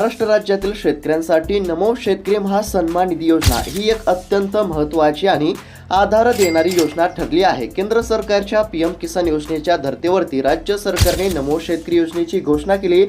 महाराष्ट्र राज्यातील शेतकऱ्यांसाठी नमो शेतकरी महासन्मान निधी योजना ही एक अत्यंत महत्त्वाची आणि आधार देणारी योजना ठरली आहे। केंद्र सरकारच्या पीएम किसान योजनेच्या धर्तीवरती राज्य सरकारने नमो शेतकरी योजनेची घोषणा केली,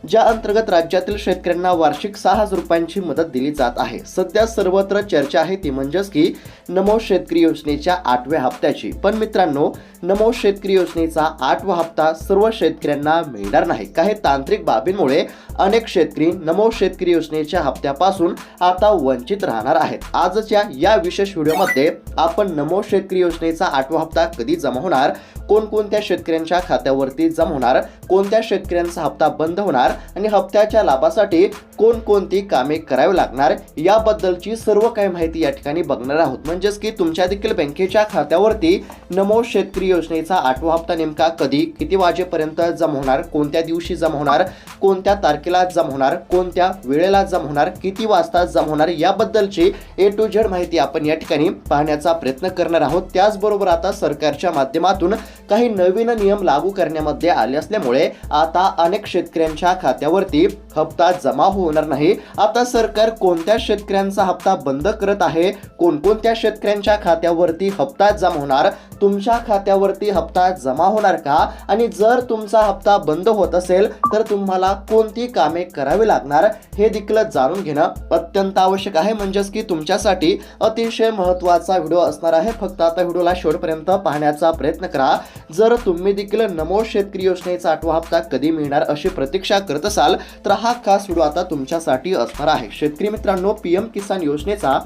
ज्या अंतर्गत राज्यातील शेतकऱ्यांना वार्षिक 6,000 रुपयांची मदत दिली जात आहे। सध्या सर्वत्र चर्चा आहे ती म्हणजेच की नमो शेतकरी योजनेच्या 8व्या हप्त्याची। पण मित्रांनो, नमो शेतकरी योजनेचा 8वा हप्ता सर्व शेतकऱ्यांना मिळणार नाही। काही तांत्रिक बाबींमुळे अनेक शेतकरी नमो शेतकरी योजनेच्या हप्त्यापासून आता वंचित राहणार आहेत। आजच्या या विशेष व्हिडिओमध्ये आपण नमो शेतकरी योजनेचा 8वा हप्ता कधी जमा होणार, कोणकोणत्या शेतकऱ्यांच्या खात्यावरती जमा होणार, कोणत्या शेतकऱ्यांचा हप्ता बंद होणार आणि हप्त्याच्या लाभासाठी कोणकोणती कामे करावी लागणार याबद्दलची सर्व काही माहिती या ठिकाणी बघणार आहोत। म्हणजेच की तुमच्या देखील बँकेच्या खात्यावरती नमो शेतकरी योजनेचा 8वा हप्ता नेमका कधी, किती वाजेपर्यंत जमा होणार, कोणत्या दिवशी जमा होणार, कोणत्या तारखेला जमा होणार, कोणत्या वेळेला जमा होणार, किती वाजता जमा होणार याबद्दलची A to Z माहिती आपण या ठिकाणी पाहण्याचा प्रयत्न करणार आहोत। त्याचबरोबर आता सरकारच्या माध्यमातून काही नवीन नियम लागू करण्यामध्ये आले असल्यामुळे आता अनेक शेतकऱ्यांच्या खात्यावरती हप्ता जमा होणार नाही। आता सरकार कोणत्या शेतकऱ्यांचा हप्ता बंद करत आहे, कोणकोणत्या शेतकऱ्यांच्या खात्यावरती हप्ता जमा होणार, तुमच्या खात्यावरती हप्ता जमा होणार का, आणि जर तुमचा हप्ता बंद होत असेल तर तुम्हाला कोणती कामे करावी लागणार हे देखील जाणून घेणं अत्यंत आवश्यक आहे। म्हणजेच की तुमच्यासाठी अतिशय महत्त्वाचा व्हिडिओ असणार आहे। फक्त आता व्हिडिओला शेवटपर्यंत पाहण्याचा प्रयत्न करा। जर तुम्ही देखील नमो शेतकरी योजनेचा 8वा हप्ता कधी मिळणार अशी प्रतीक्षा करत असाल तर हा खास व्हिडिओ आता तुमच्यासाठी असणार आहे। शेतकरी मित्रांनो, पीएम किसान योजनेचा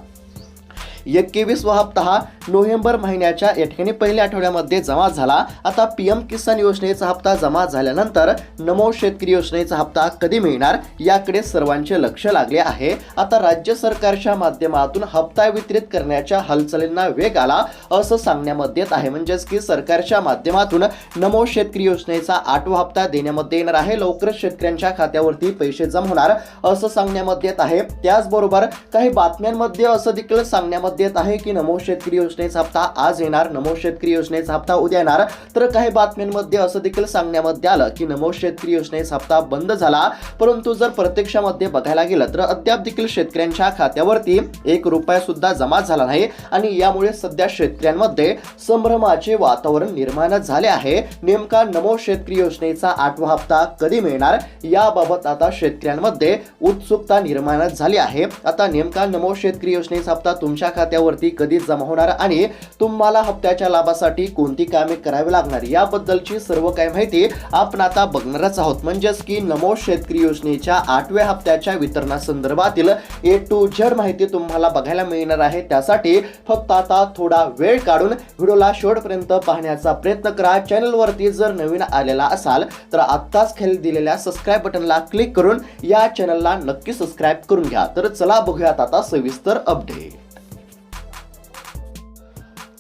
21वा हप्ता हा नोव्हेंबर महिन्याच्या या ठिकाणी पहिल्या आठवड्यामध्ये जमा झाला। आता पीएम किसान योजनेचा हप्ता जमा झाल्यानंतर नमो शेतकरी योजनेचा हप्ता कधी मिळणार याकडे सर्वांचे लक्ष लागले आहे। आता राज्य सरकारच्या माध्यमातून हप्ता वितरित करण्याच्या हालचालींना वेग आला असं सांगण्यामध्ये येत आहे। म्हणजेच की सरकारच्या माध्यमातून नमो शेतकरी योजनेचा 8वा हप्ता देण्यामध्ये येणार आहे। लवकरच शेतकऱ्यांच्या खात्यावरती पैसे जमा होणार असं सांगण्यामध्ये येत आहे। त्याचबरोबर काही बातम्यांमध्ये असं देखील सांगण्यामध्ये येत आहे की नमो शेतकरी योजनेचा हप्ता आज येणार, नमो शेतकरी योजनेचा हप्ता उद्या येणार। तर काही बातम्यांमध्ये असं देखील सांगण्यामध्ये आलं की नमो शेतकरी योजनेचा हप्ता बंद झाला। परंतु जर प्रत्यक्षामध्ये बघायला गेलं तर अद्याप देखील शेतकऱ्यांच्या खात्यावरती 1 रुपया सुद्धा जमा झाला नाही आणि यामुळे सध्या शेतकऱ्यांमध्ये संभ्रमाचे वातावरण निर्माण झाले आहे। नेमका नमो शेतकरी योजनेचा 8वा हप्ता कधी मिळणार याबाबत आता शेतकऱ्यांमध्ये उत्सुकता निर्माण झाली आहे। आता नेमका नमो शेतकरी योजनेचा हप्ता तुमच्या खात्यावरती कधी जमा होणार आणि तुम्हाला हप्त्याच्या लाभासाठी कोणती कामे करावी लागणार याबद्दलची सर्व काही माहिती आपण आता बघणारच आहोत। म्हणजेच की नमो शेतकरी योजनेच्या 8व्या हप्त्याच्या वितरणासंदर्भातील A to Z माहिती तुम्हाला बघायला मिळणार आहे। त्यासाठी फक्त आता थोडा वेळ काढून व्हिडिओला शेवटपर्यंत पाहण्याचा प्रयत्न करा। चॅनलवरती जर नवीन आलेला असाल तर आत्ताच खाली दिलेल्या सबस्क्राइब बटनला क्लिक करून या चॅनलला नक्की सबस्क्राइब करून घ्या। तर चला बघूयात आता सविस्तर अपडेट।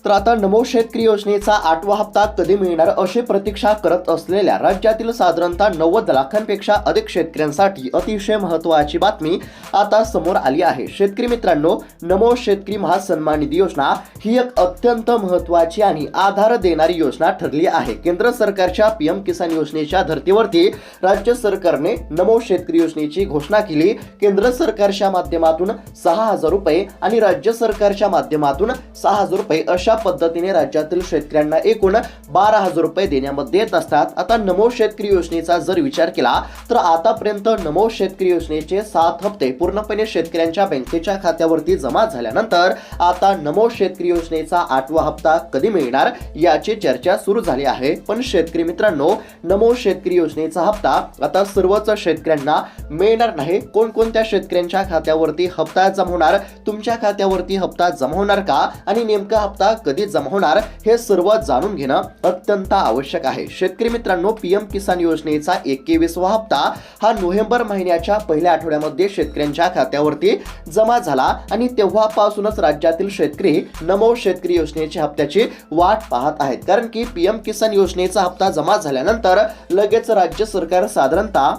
तर आता नमो शेतकरी योजनेचा 8वा हप्ता कधी मिळणार अशी प्रतीक्षा करत असलेल्या राज्यातील साधारणतः 90 लाखांपेक्षा अधिक शेतकऱ्यांसाठी अतिशय महत्त्वाची बातमी आता समोर आली आहे। शेतकरी मित्रांनो, नमो शेतकरी महासन्मान निधी योजना ही एक अत्यंत महत्त्वाची आणि आधार देणारी योजना ठरली आहे। केंद्र सरकारच्या पीएम किसान योजनेच्या धर्तीवरती राज्य सरकारने नमो शेतकरी योजनेची घोषणा केली। केंद्र सरकारच्या माध्यमातून 6,000 रुपये आणि राज्य सरकारच्या माध्यमातून 6,000 रुपये अशा पद्धतीने राज्यातील शेतकऱ्यांना एकूण 12,000 रुपये देण्यामध्ये येत असतात। आता नमो शेतकरी योजनेचा जर विचार केला तर आतापर्यंत नमो शेतकरी योजनेचे 7 हप्ते पूर्णपणे शेतकऱ्यांच्या बँकेच्या खात्यावरती जमा झाल्यानंतर आता नमो शेतकरी योजनेचा 8वा हप्ता कधी मिळणार याची चर्चा सुरू झाली आहे। पण शेतकरी मित्रांनो, नमो शेतकरी योजनेचा हप्ता आता सर्वच शेतकऱ्यांना मिळणार नाही। कोणकोणत्या शेतकऱ्यांच्या खात्यावरती हप्ता जमा होणार, तुमच्या खात्यावरती हप्ता जमा होणार का आणि नेमका हप्ता कधी जमा होणार हे सर्व जाणून घेणं अत्यंत आवश्यक आहे। शेतकरी मित्रांनो, पीएम किसान योजनेचा 21वा हप्ता हा नोव्हेंबर महिन्याच्या पहिल्या आठवड्यामध्ये शेतकऱ्यांच्या खात्यावरती जमा झाला आणि तेव्हापासूनच राज्यातील शेतकरी नमो शेतकरी योजनेच्या हप्त्याची वाट पाहत आहेत। कारण की पीएम किसान योजनेचा हप्ता जमा झाल्यानंतर लगेच राज्य सरकार साधारणतः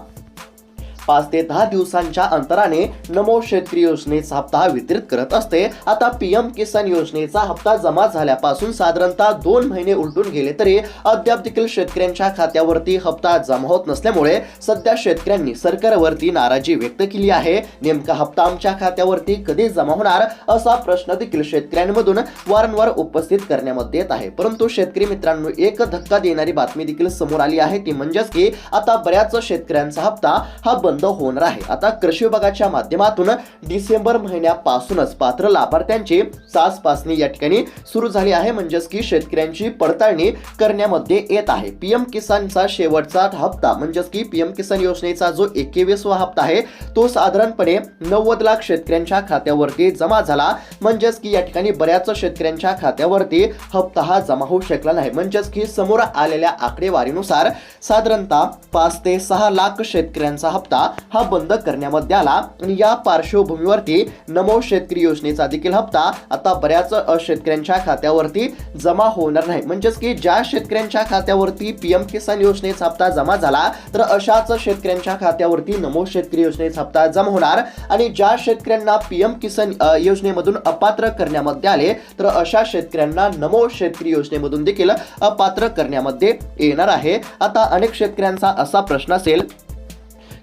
5 ते 10 दिवसांच्या अंतराने नमो शेतकरी योजनेचा हप्ता वितरित करत असते। आता पीएम किसान योजनेचा हप्ता जमा झाल्यापासून साधारणतः 2 महिने उलटून गेले तरी अद्याप देखील शेतकऱ्यांच्या खात्यावरती हप्ता जमा होत नसल्यामुळे सध्या शेतकऱ्यांनी सरकारवरती नाराजी व्यक्त केली आहे। नेमका हप्ता आमच्या खात्यावरती कधी जमा होणार असा प्रश्न देखील शेतकऱ्यांमधून वारंवार उपस्थित करण्यामध्ये येत आहे। परंतु शेतकरी मित्रांनो, एक धक्का देणारी बातमी देखील समोर आली आहे, ती म्हणजेच की आता बऱ्याच शेतकऱ्यांचा हप्ता हा बंद होणार आहे। आता कृषी विभागाच्या माध्यमातून डिसेंबर महिन्यापासूनच पात्र लाभार्थ्यांची चाचपणी या ठिकाणी सुरू झाली आहे, म्हणजेच की शेतकऱ्यांची पडताळणी करण्यामध्ये येत आहे। पीएम किसानचा शेवटचा हप्ता म्हणजेच की पीएम किसान योजनेचा जो 21वा हप्ता आहे तो साधारणपणे 90 लाख शेतकऱ्यांच्या खात्यावरती जमा झाला, म्हणजेच की या ठिकाणी बऱ्याच शेतकऱ्यांच्या खात्यावरती हप्ता हा जमा होऊ शकला नाही। म्हणजेच की समोर आलेल्या आकडेवारीनुसार साधारणतः 5 ते 6 लाख शेतकऱ्यांचा हप्ता हा बंद करण्यामध्ये आला आणि या पार्श्वभूमीवरती नमो शेतकरी योजनेचा देखील हप्ता आता बऱ्याच शेतकऱ्यांच्या खात्यावरती जमा होणार नाही। म्हणजेच की ज्या शेतकऱ्यांच्या खात्यावरती पीएम किसान योजनेचा हप्ता जमा झाला तर अशाच शेतकऱ्यांच्या खात्यावरती नमो शेतकरी योजनेचा हप्ता जमा होणार आणि ज्या शेतकऱ्यांना पीएम किसान योजनेमधून अपात्र करण्यामध्ये आले तर अशा शेतकऱ्यांना नमो शेतकरी योजनेमधून देखील अपात्र करण्यामध्ये येणार आहे। आता अनेक शेतकऱ्यांचा असा प्रश्न असेल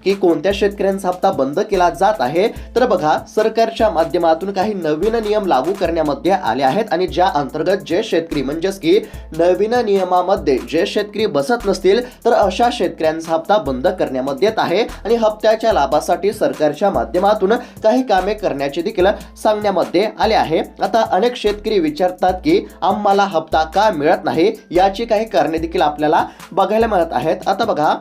की कोणत्या शेतकऱ्यांचा हप्ता बंद केला जात आहे, तर बघा, सरकारच्या माध्यमातून काही नवीन नियम लागू करण्यामध्ये आले आहेत आणि ज्या अंतर्गत जे शेतकरी म्हणजेच की नवीन नियमामध्ये जे शेतकरी बसत नसतील तर अशा शेतकऱ्यांचा हप्ता बंद करण्यामध्ये येत आहे आणि हप्त्याच्या लाभासाठी सरकारच्या माध्यमातून काही कामे करण्याचे देखील सांगण्यामध्ये आले आहे। आता अनेक शेतकरी विचारतात की आम्हाला हप्ता का मिळत नाही, याची काही कारणे देखील आपल्याला बघायला मिळत आहेत। आता बघा,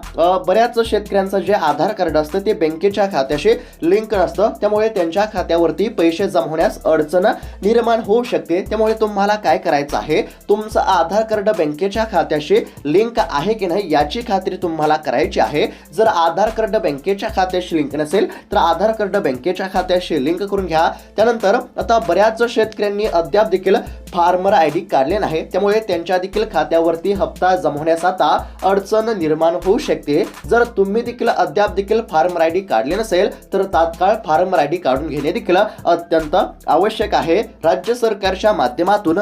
बऱ्याच शेतकऱ्यांचं जे आधार कार्ड असतं ते बँकेच्या खात्याशी लिंक नसतं, त्यामुळे त्यांच्या खात्यावरती पैसे जमा होण्यास अडचण निर्माण होऊ शकते। त्यामुळे तुम्हाला काय करायचं आहे, तुमचं आधार कार्ड बँकेच्या खात्याशी लिंक आहे की नाही याची खात्री तुम्हाला करायची आहे। जर आधार कार्ड बँकेच्या खात्याशी लिंक नसेल तर आधार कार्ड बँकेच्या खात्याशी लिंक करून घ्या। त्यानंतर आता बऱ्याच शेतकऱ्यांनी अद्याप देखील फार्मर आयडी काढले नाही, त्यामुळे त्यांच्या देखील खात्यावरती हप्ता जमा होण्यास आता अडचण निर्माण होऊ शकते। जर तुम्ही देखील अद्याप देखील फार्मर आयडी काढले नसेल तर तात्काळ फार्मर आयडी काढून घेणे देखील अत्यंत आवश्यक आहे। राज्य सरकारच्या माध्यमातून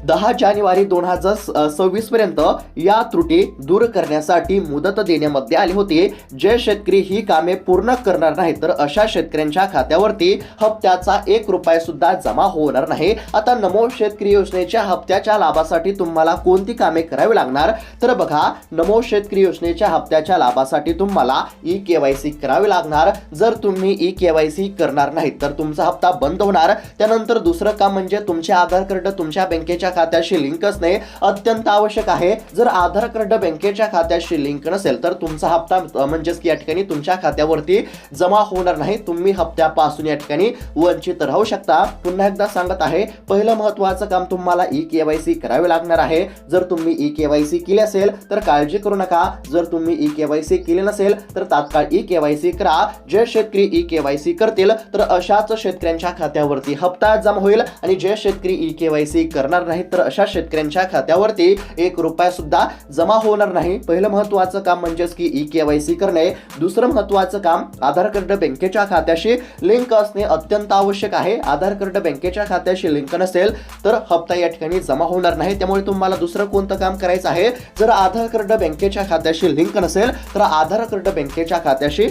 10 जानेवारी 2026 पर्यंत या त्रुटी दूर करण्यासाठी मुदत देण्यामध्ये आली होती। जे शेतकरी ही कामे पूर्ण करणार नाही तर अशा शेतकऱ्यांच्या खात्यावरती हप्त्याचा 1 रुपया सुद्धा जमा होणार नाही। आता नमो शेतकरी योजनेच्या हप्त्याच्या लाभासाठी तुम्हाला कोणती कामे करावी लागणार, तर बघा, नमो शेतकरी योजनेच्या हप्त्याच्या लाभासाठी तुम्हाला ई-केवायसी करावी लागणार। जर तुम्ही ई-केवायसी करणार नाही तर तुमचा हप्ता बंद होणार। त्यानंतर दुसरं काम म्हणजे तुमचे आधार कार्ड तुमच्या बँकेच्या खात्याशी लिंक असणे अत्यंत आवश्यक आहे। जर आधार कार्ड बँकेच्या खात्याशी लिंक नसेल तर तुमचा हप्ता म्हणजेच की या ठिकाणी तुमच्या खात्यावरती जमा होणार नाही, तुम्ही हप्त्यापासून या ठिकाणी वंचित राहू शकता। पुन्हा एकदा सांगत आहे, पहिलं महत्त्वाचं काम तुम्हाला ई-केवायसी करावे लागणार आहे। जर तुम्ही ई-केवायसी केली असेल तर काळजी करू नका, जर तुम्ही ई-केवायसी केली नसेल तर तात्काळ ई-केवायसी करा। जे शेतकरी ई-केवायसी करतील तर अशाच शेतकऱ्यांच्या खात्यावरती हप्ता जमा होईल आणि जे शेतकरी ई-केवायसी करणार नाही तर अशा शेतकऱ्यांच्या खात्यावरती 1 रुपया सुद्धा जमा होणार नाही। पहिलं महत्त्वाचं काम म्हणजेच की ई-केवायसी करणे। दुसरं महत्त्वाचं काम आधार कार्ड बँकेच्या खात्याशी लिंक असणे अत्यंत आवश्यक आहे। आधार कार्ड बँकेच्या खात्याशी लिंक नसेल तर हप्ता या ठिकाणी जमा होणार नाही। त्यामुळे तुम्हाला दुसरं कोणतं काम करायचं आहे, जर आधार कार्ड बँकेच्या खात्याशी लिंक नसेल तर आधार कार्ड बँकेच्या खात्याशी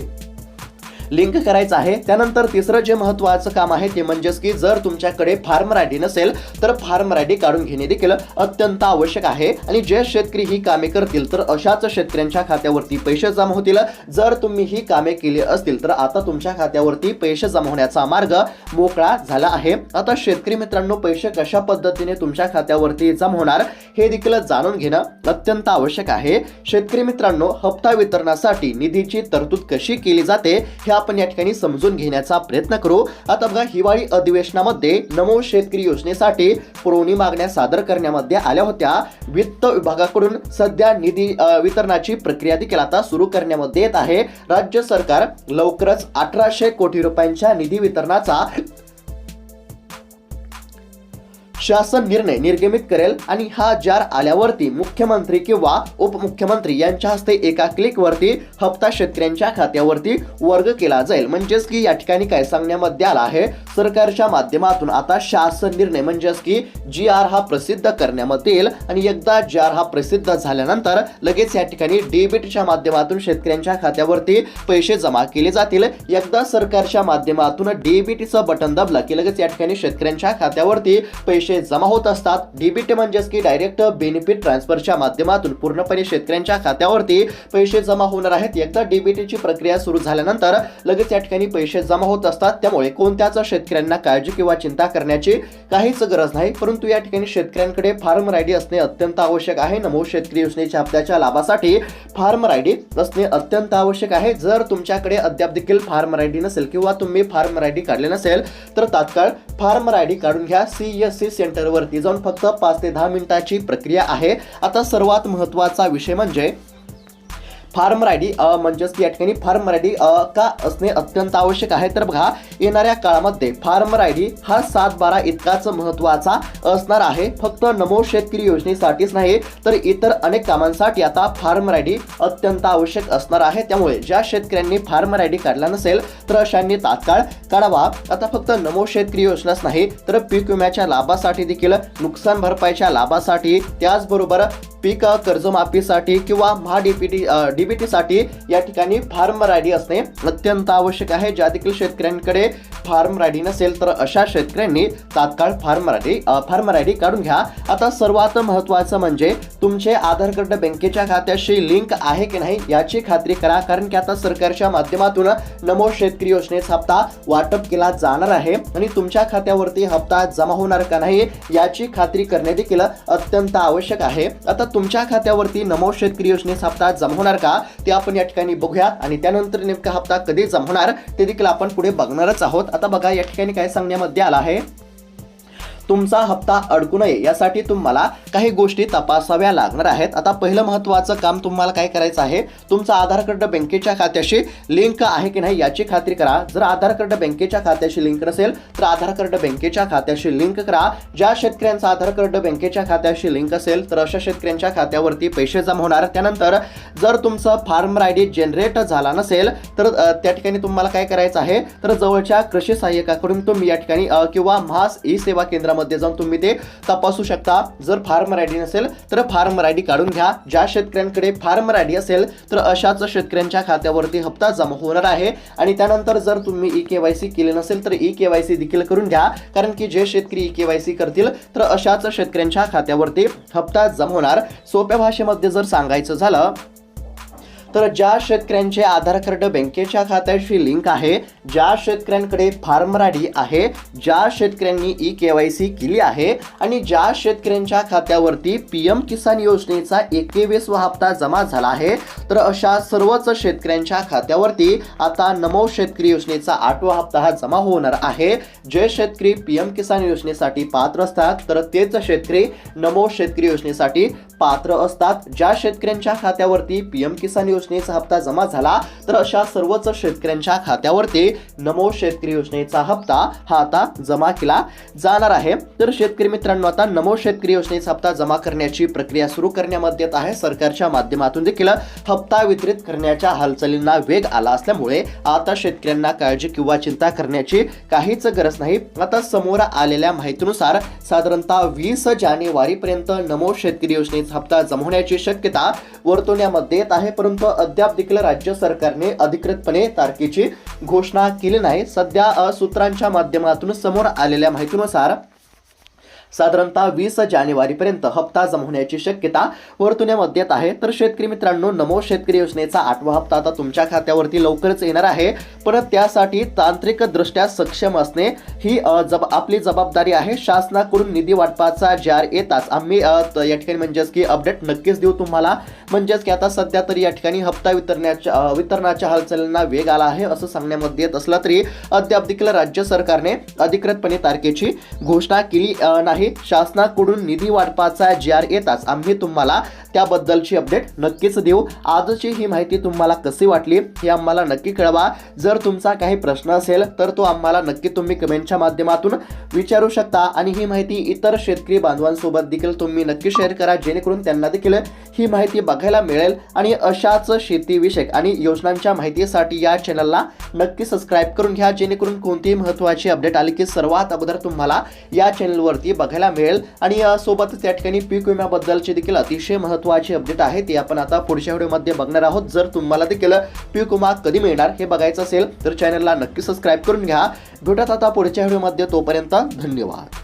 लिंक करायचं आहे। त्यानंतर तिसरं जे महत्त्वाचं काम आहे ते म्हणजेच की जर तुमच्याकडे फार्मर आयडी नसेल तर फार्मर आयडी काढून घेणे देखील अत्यंत आवश्यक आहे आणि जे शेतकरी ही कामे करतील तर अशाच शेतकऱ्यांच्या खात्यावरती पैसे जमा होतील। जर तुम्ही ही कामे केली असतील तर आता तुमच्या खात्यावरती पैसे जमा होण्याचा मार्ग मोकळा झाला आहे। आता शेतकरी मित्रांनो, पैसे कशा पद्धतीने तुमच्या खात्यावरती जमा होणार हे देखील जाणून घेणं अत्यंत आवश्यक आहे। शेतकरी मित्रांनो, हप्ता वितरणासाठी निधीची तरतूद कशी केली जाते हे आपण या ठिकाणी समजून घेण्याचा प्रयत्न करू। आता बघा, हिवाळी अधिवेशनामध्ये नमो शेतकरी योजनेसाठी पुरवणी मागण्या सादर करण्यामध्ये आल्या होत्या। वित्त विभागाकडून सध्या निधी वितरणाची प्रक्रिया देखील आता सुरू करण्यामध्ये येत आहे। राज्य सरकार लवकरच 1800 कोटी रुपयांच्या निधी वितरणाचा शासन निर्णय निर्गमित करेल आणि हा जार आल्यावरती मुख्यमंत्री किंवा उपमुख्यमंत्री यांच्या हस्ते एका क्लिकवरती हप्ता शेतकऱ्यांच्या खात्यावरती वर्ग केला जाईल। म्हणजेच की या ठिकाणी काय सांगण्यामध्ये आला आहे, सरकारच्या माध्यमातून आता शासन निर्णय म्हणजेच की GR हा प्रसिद्ध करण्यामध्ये येईल आणि एकदा GR हा प्रसिद्ध झाल्यानंतर लगेच या ठिकाणी डेबिटच्या माध्यमातून शेतकऱ्यांच्या खात्यावरती पैसे जमा केले जातील। एकदा सरकारच्या माध्यमातून डेबिटचं बटन दाबलं की लगेच या ठिकाणी शेतकऱ्यांच्या खात्यावरती पैसे जमा होत असतात। डेबिट म्हणजेच की डायरेक्ट बेनिफिट ट्रान्सफरच्या माध्यमातून पूर्णपणे शेतकऱ्यांच्या खात्यावरती पैसे जमा होणार आहेत। एकदा डेबिटची प्रक्रिया सुरू झाल्यानंतर लगेच या ठिकाणी पैसे जमा होत असतात। त्यामुळे कोणत्याच शेतकऱ्यांना काळजी किंवा चिंता करण्याची काहीच गरज नाही। परंतु या ठिकाणी शेतकऱ्यांकडे फार्मर आयडी असणे अत्यंत आवश्यक आहे। नमो शेतकरी योजनेच्या हप्त्याच्या लाभासाठी फार्मर आयडी असणे अत्यंत आवश्यक आहे। जर तुमच्याकडे अद्याप देखील फार्मर आयडी नसेल किंवा तुम्ही फार्मर आयडी काढले नसेल तर तात्काळ फार्मर आयडी काढून घ्या। CSC सेंटरवरती जाऊन फक्त 5 ते 10 मिनिटाची प्रक्रिया आहे। आता सर्वात महत्त्वाचा विषय म्हणजे फार्मर आयडी म्हणजेच की या ठिकाणी फार्मर आयडी का असणे अत्यंत आवश्यक आहे। तर बघा, येणाऱ्या काळामध्ये फार्मर आयडी हा 7/12 इतकाच महत्त्वाचा असणार आहे। फक्त नमो शेतकरी योजनेसाठीच नाही तर इतर अनेक कामांसाठी आता फार्मर आयडी अत्यंत आवश्यक असणार आहे। त्यामुळे ज्या शेतकऱ्यांनी फार्मर आयडी काढला नसेल तर अशांनी तात्काळ काढावा। आता फक्त नमो शेतकरी योजनाच नाही तर पीक विम्याच्या लाभासाठी देखील, नुकसान भरपाईच्या लाभासाठी, त्याचबरोबर पीक कर्जमाफीसाठी किंवा DBT साठी या ठिकाणी फार्मर आयडी असणे अत्यंत आवश्यक आहे। ज्या देखील शेतकऱ्यांकडे फार्मर आयडी नसेल तर अशा शेतकऱ्यांनी तात्काळ फार्मर आयडी काढून घ्या। आता सर्वात महत्त्वाचं म्हणजे तुमचे आधार कार्ड बँकेच्या खात्याशी लिंक आहे की नाही याची खात्री करा, कारण की आता सरकारच्या माध्यमातून नमो शेतकरी योजनेचा हप्ता वाटप केला जाणार आहे आणि तुमच्या खात्यावरती हप्ता जमा होणार का नाही याची खात्री करणे देखील अत्यंत आवश्यक आहे। आता तुमच्या खात्यावरती नमो शेतकरी योजनेचा हप्ता जमा होणार का ते आपण या ठिकाणी बघूया आणि त्यानंतर नेमका हप्ता कधी जमा होणार ते देखील आपण पुढे बघणारच आहोत। आता बघा, या ठिकाणी काय सांगण्यामध्ये आलं आहे, तुमचा हप्ता अडकू नये यासाठी तुम्हाला काही गोष्टी तपासाव्या लागणार आहेत। आता पहिलं महत्त्वाचं काम तुम्हाला काय करायचं आहे, तुमचा आधार कार्ड बँकेच्या खात्याशी लिंक आहे की नाही याची खात्री करा। जर आधार कार्ड बँकेच्या खात्याशी लिंक नसेल तर आधार कार्ड बँकेच्या खात्याशी लिंक करा। ज्या शेतकऱ्यांचा आधार कार्ड बँकेच्या खात्याशी लिंक असेल तर अशा शेतकऱ्यांच्या खात्यावरती पैसे जमा होणार। त्यानंतर जर तुमचा फार्मर आयडी जनरेट झाला नसेल तर त्या ठिकाणी तुम्हाला काय करायचं आहे, तर जवळच्या कृषी सहाय्यकाकडून तुम्ही या ठिकाणी किंवा महास ई सेवा केंद्र मध्ये जाऊन तुम्ही ते तपासू शकता। जर फार्मर आयडी नसेल तर फार्मर आयडी काढून घ्या। ज्या शेतकऱ्यांकडे फार्मर आयडी असेल तर अशाच शेतकऱ्यांच्या खात्यावरती हप्ता जमा होणार आहे। आणि त्यानंतर जर तुम्ही EKYC केले नसेल तर EKYC देखील करून घ्या, कारण की जे शेतकरी EKYC करतील तर अशाच शेतकऱ्यांच्या खात्यावरती हप्ता जमा होणार। सोप्या भाषेमध्ये जर सांगायचं झालं तर ज्या शेतकऱ्यांचे आधार कार्ड बँकेच्या खात्याशी लिंक आहे, ज्या शेतकऱ्यांकडे फार्मर आयडी आहे, ज्या शेतकऱ्यांनी EKYC केली आहे आणि ज्या शेतकऱ्यांच्या खात्यावरती PM किसान योजनेचा 21वा हप्ता जमा झाला आहे तर अशा सर्वच शेतकऱ्यांच्या खात्यावरती आता नमो शेतकरी योजनेचा 8वा हप्ता हा जमा होणार आहे। जे शेतकरी PM किसान योजनेसाठी पात्र असतात तर तेच शेतकरी नमो शेतकरी योजनेसाठी पात्र असतात। ज्या शेतकऱ्यांच्या खात्यावरती PM किसान योजनेचा हप्ता जमा झाला तर अशा सर्वच शेतकऱ्यांच्या खात्यावरती नमो शेतकरी योजनेचा हप्ता हा आता जमा केला जाणार आहे। तर शेतकरी मित्रांनो, आता नमो शेतकरी योजनेचा हप्ता जमा करण्याची प्रक्रिया सुरू करण्यामध्ये येत आहे। सरकारच्या माध्यमातून देखील हप्ता वितरित करण्याच्या हालचालींना वेग आला असल्यामुळे आता शेतकऱ्यांना काळजी किंवा चिंता करण्याची काहीच गरज नाही। आता समोर आलेल्या माहितीनुसार साधारणतः 20 जानेवारीपर्यंत नमो शेतकरी योजनेचा हप्ता जमा होण्याची शक्यता वर्तवण्यामध्ये येत आहे, परंतु अद्याप देखील राज्य सरकारने अधिकृतपणे तारखेची घोषणा केली नाही। सध्या सूत्रांच्या माध्यमातून समोर आलेल्या माहितीनुसार साधारणतः 20 जानेवारीपर्यंत हप्ता जमा होण्याची शक्यता वर्तवण्यामध्ये येत आहे। तर शेतकरी मित्रांनो, नमो शेतकरी योजनेचा 8वा हप्ता आता तुमच्या खात्यावरती लवकरच येणार आहे, पण त्यासाठी तांत्रिक दृष्ट्या सक्षम असणे ही आपली जबाबदारी आहे। शासनाकडून निधी वाटपाचा GR येताच आम्ही या ठिकाणी म्हणजेच की अपडेट नक्कीच देऊ तुम्हाला। म्हणजेच की आता सध्या तरी या ठिकाणी हप्ता वितरणाच्या हालचालींना वेग आला आहे असं सांगण्यामध्ये येत असलं तरी अद्याप देखील राज्य सरकारने अधिकृतपणे तारखेची घोषणा केली नाही। आहे. शासनाकडून निधी वाटपाचा GR येताच आम्ही तुम्हाला त्याबद्दलची अपडेट नक्कीच देऊ. आजची ही माहिती तुम्हाला कशी वाटली हे आम्हाला नक्की कळवा. जर तुमचा काही प्रश्न असेल तर तो आम्हाला नक्की तुम्ही कमेंटच्या माध्यमातून विचारू शकता आणि ही माहिती इतर शेतकरी बांधवांसोबत देखील तुम्ही नक्की शेअर करा, जेणेकरून त्यांना देखील ही माहिती बघायला मिळेल. आणि अशाच शेतीविषयक आणि योजनांच्या माहितीसाठी या चॅनलला नक्की सबस्क्राईब करून घ्या, जेणेकरून कोणतीही महत्त्वाची अपडेट आली की सर्वात अगोदर तुम्हाला या चॅनलवरती बघायला मिळेल. आणि सोबतच त्या ठिकाणी पीक विम्याबद्दलची देखील अतिशय महत्त्वाची अपडेट आहे, ती आपण आता पुढच्या व्हिडिओमध्ये बघणार आहोत. जर तुम्हाला देखील पीक विमा कधी मिळणार हे बघायचं असेल तर चॅनलला नक्की सबस्क्राईब करून घ्या. भेटत आता पुढच्या व्हिडिओमध्ये, तोपर्यंत धन्यवाद.